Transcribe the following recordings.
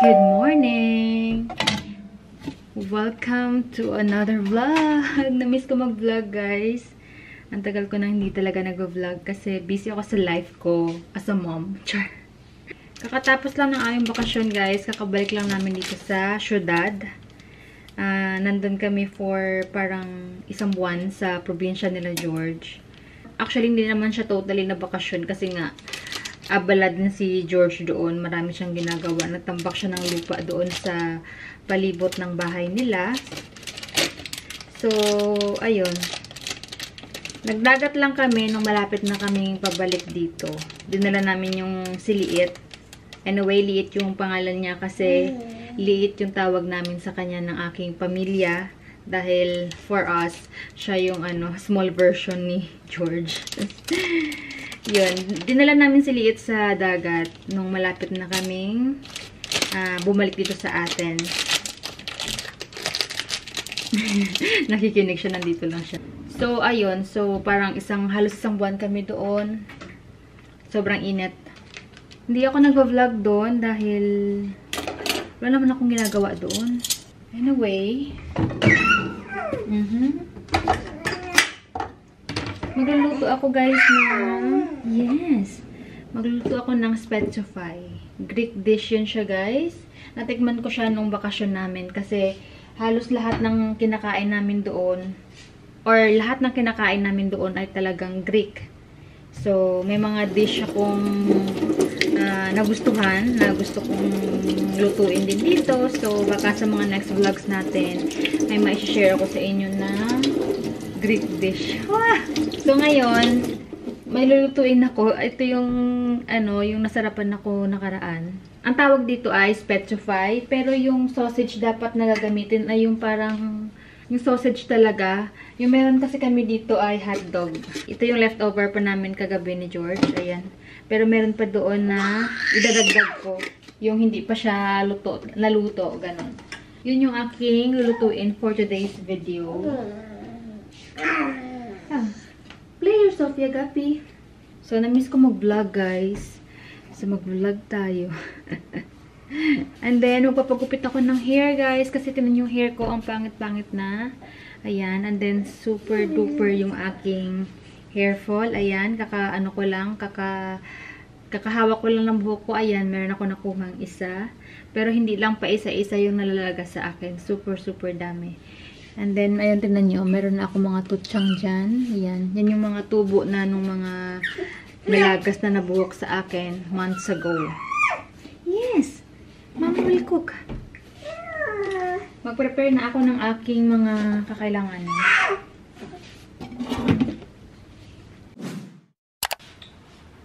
Good morning! Welcome to another vlog! Na-miss ko mag-vlog, guys. Ang tagal ko nang hindi talaga nag-vlog kasi busy ako sa life ko as a mom. Char! Kakatapos lang ng aming bakasyon, guys. Kakabalik lang namin dito sa syudad. Nandun kami for parang isang buwan sa probinsya nila George. Actually, hindi naman siya totally na bakasyon kasi nga abala din si George doon. Marami siyang ginagawa. Nagtambak siya ng lupa doon sa palibot ng bahay nila. So, ayun. Nagdagat lang kami nung malapit na kaming pabalik dito. Dinala namin yung si Liit. Anyway, Liit yung pangalan niya kasi Liit yung tawag namin sa kanya ng aking pamilya. Dahil for us, siya yung small version ni George. Yun, dinala namin si Liit sa dagat nung malapit na kaming bumalik dito sa Athens. Nakikinig siya, nandito lang siya. So, ayun. So, parang halos isang buwan kami doon. Sobrang init. Hindi ako nag-vlog doon dahil wala naman akong ginagawa doon. Anyway. Magluluto ako, guys, magluluto ako ng spetsofy. Greek dish yun siya, guys. Natikman ko siya nung bakasyon namin kasi halos lahat ng kinakain namin doon ay talagang Greek. So, may mga dish akong nagustuhan, na gusto kong lutuin din dito. So, baka sa mga next vlogs natin ay ma-share ako sa inyo na Greek dish. So, ngayon, may lulutuin ako. Ito yung, yung nasarapan ako nakaraan. Ang tawag dito ay spetsofy. Pero yung sausage dapat na gagamitin ay yung parang, yung sausage talaga. Yung meron kasi kami dito ay hotdog. Ito yung leftover pa namin kagabi ni George. Ayan. Pero meron pa doon na idadagdag ko. Yung hindi pa siya naluto. Ganon. Yun yung aking lulutuin for today's video. Play yourself, Yagapi. So, na-miss ko mag-vlog, guys. So, mag-vlog tayo. And then, magpapagupit ako ng hair, guys. Kasi tinan yung hair ko, ang pangit-pangit na. Ayan. And then, super duper yung aking hair fall. Ayan. Kakahawak ko lang ng buhok ko. Ayan. Meron ako nakuhang isa. Pero, hindi lang pa isa-isa yung nalalaga sa akin. Super, super dami. And then, ayan, tinan nyo, meron na ako mga tutsang dyan. Ayan. Yan yung mga tubo na nung mga nalagas na nabuhok sa akin months ago. Yes! Mama will cook. Mag-prepare na ako ng aking mga kakailangan.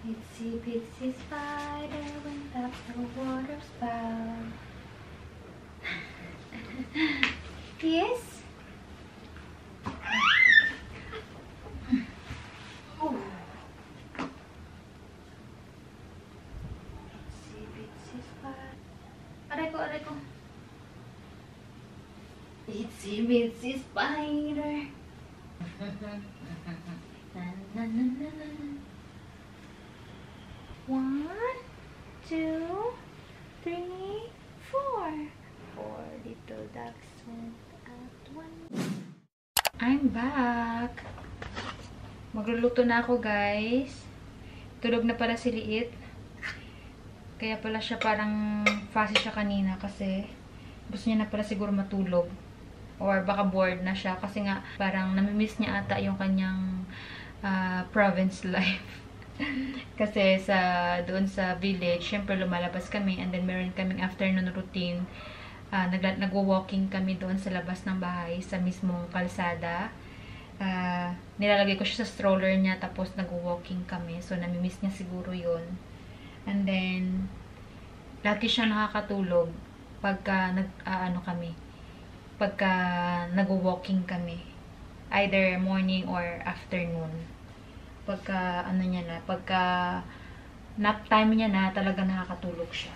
Itsy bitsy spider went up the water spout. Yes? Aray ko. Itsy bitsy spider. Na. 1, 2, 3, 4. 4 little ducks went out one. I'm back. Magluluto na ako, guys. Tulog na pala si Liit. Kaya pala siya parang fussy siya kanina kasi gusto niya na pala siguro matulog. Or baka bored na siya kasi nga parang namimiss niya ata yung kanyang province life. Kasi doon sa village, syempre lumalabas kami and then meron kaming afternoon routine. Nagwo-walking kami doon sa labas ng bahay sa mismong kalsada. Nilalagay ko siya sa stroller niya tapos nagwo-walking kami. So namimiss niya siguro yun. And then, lagi siya nakakatulog pagka pagka nag-walking kami. Either morning or afternoon. Pagka, pagka nap time niya na, talaga nakakatulog siya.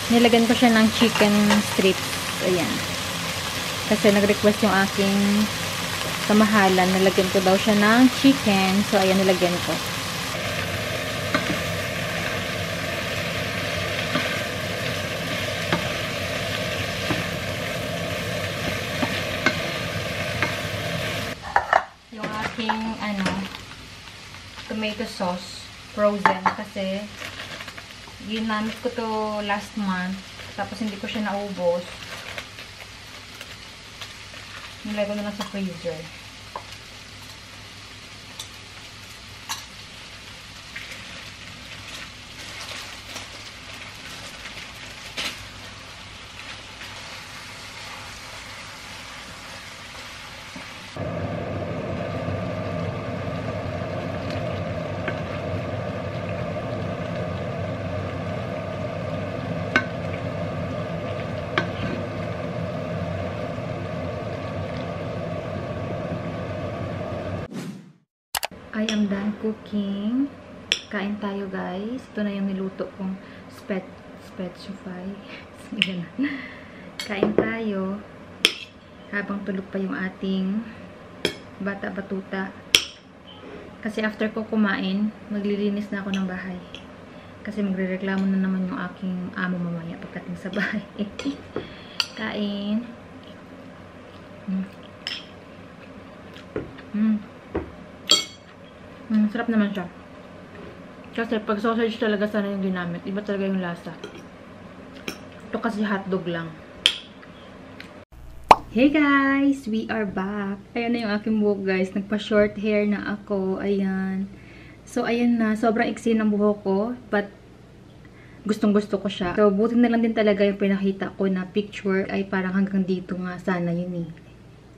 Nilagyan ko siya ng chicken strips. Ayan. Kasi nag-request yung aking kamahalan. Nilagyan ko daw siya ng chicken. So, ayan, nilagyan ko. Yung aking, tomato sauce. Frozen. Kasi, ginamit ko to last month. Tapos, hindi ko siya naubos. Nilagay ko na lang sa freezer. I am done cooking. Kain tayo, guys. Ito na yung niluto kong spetsify. Kain tayo. Habang tulog pa yung ating bata batuta. Kasi after ko kumain, maglilinis na ako ng bahay. Kasi magrereklamo na naman yung aking amo mamaya pagdating sa bahay. Kain. Sarap naman siya. Kasi pag sausage talaga sana yung ginamit. Iba talaga yung lasa. Ito kasi hotdog lang. Hey guys! We are back. Ayan na yung aking buhok, guys. Nagpa-short hair na ako. Ayan. So, ayan na. Sobrang iksi ng buhok ko. But, gustong-gusto ko siya. So, buti na lang din talaga yung pinakita ko na picture ay parang hanggang dito nga sana yun eh.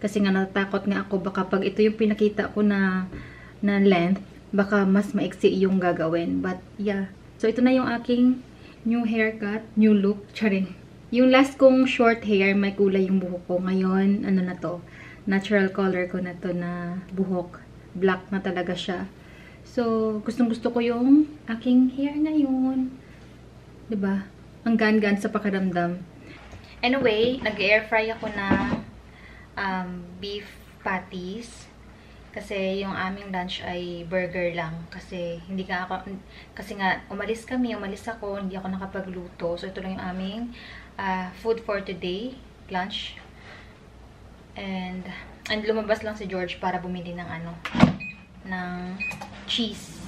Kasi nga natatakot nga ako baka pag ito yung pinakita ko na length, baka mas maiksi yung gagawin. But, yeah. So, ito na yung aking new haircut, new look. Charing. Yung last kong short hair, may kulay yung buhok ko. Ngayon, ano na to? Natural color ko na to na buhok. Black na talaga siya. So, gustong-gusto ko yung aking hair ngayon. Diba? Ang gaan-gaan sa pakiramdam. Anyway, nag-air fry ako ng beef patties. Kasi yung aming lunch ay burger lang. Kasi umalis ako, hindi ako nakapagluto. So ito lang yung aming food for today, lunch. And lumabas lang si George para bumili ng ng cheese.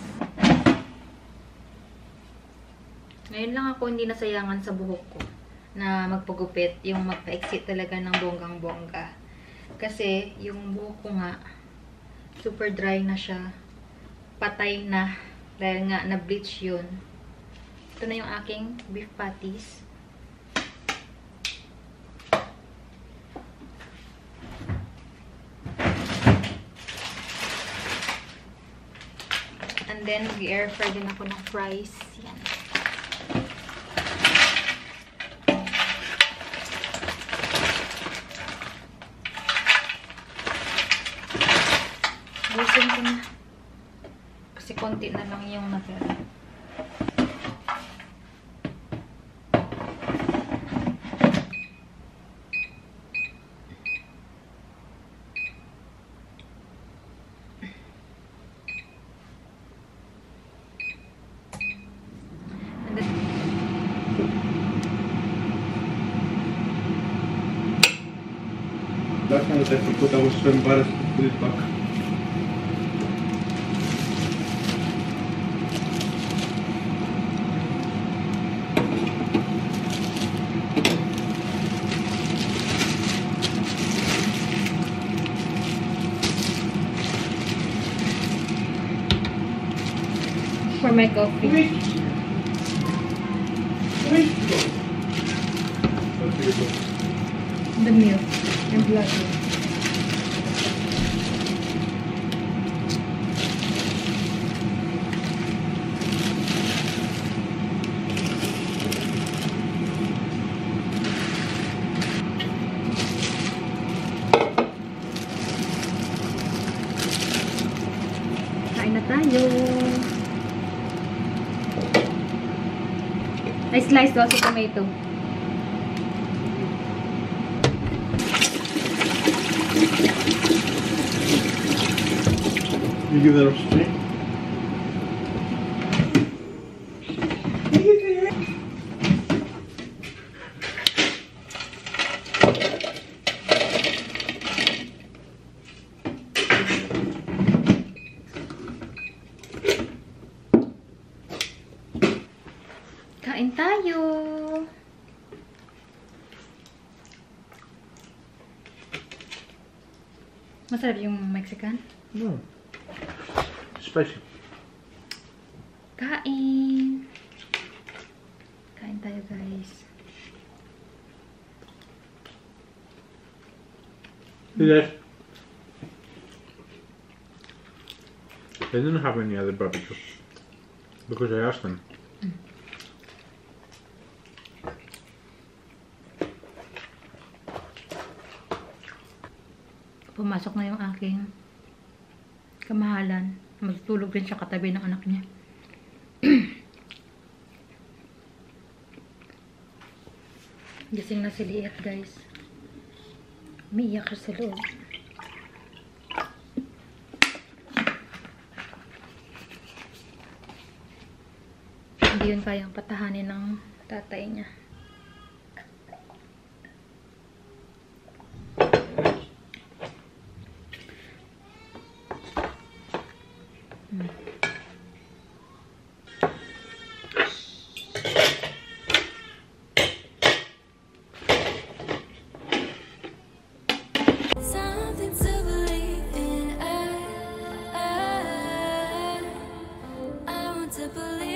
Ngayon lang ako hindi nasayangan sa buhok ko na magpagupit, yung magpa-exit talaga ng bonggang-bongga. Kasi yung buhok ko nga super dry na siya. Patay na. Dahil nga, na-bleach yun. Ito na yung aking beef patties. And then, i-air fry din ako ng fries. Yan. Busin ko na. Kasi konti na lang yung natira. That's not that I put our swim bars to put it back. For my coffee. The milk and blood. Kain na tayo. I sliced also tomato. You give that up straight. Kain tayo! Masarap yung Mexican? No. Spicy. Kain! Kain tayo, guys. Yes. They didn't have any other barbecue because I asked them. Pumasok na yung aking kamahalan. Magtulog rin siya katabi ng anak niya. Gising na si Liet, guys. Umiiyak siya sa loob. Hindi yun kayang patahanin ng tatay niya. Something to believe in. I want to believe.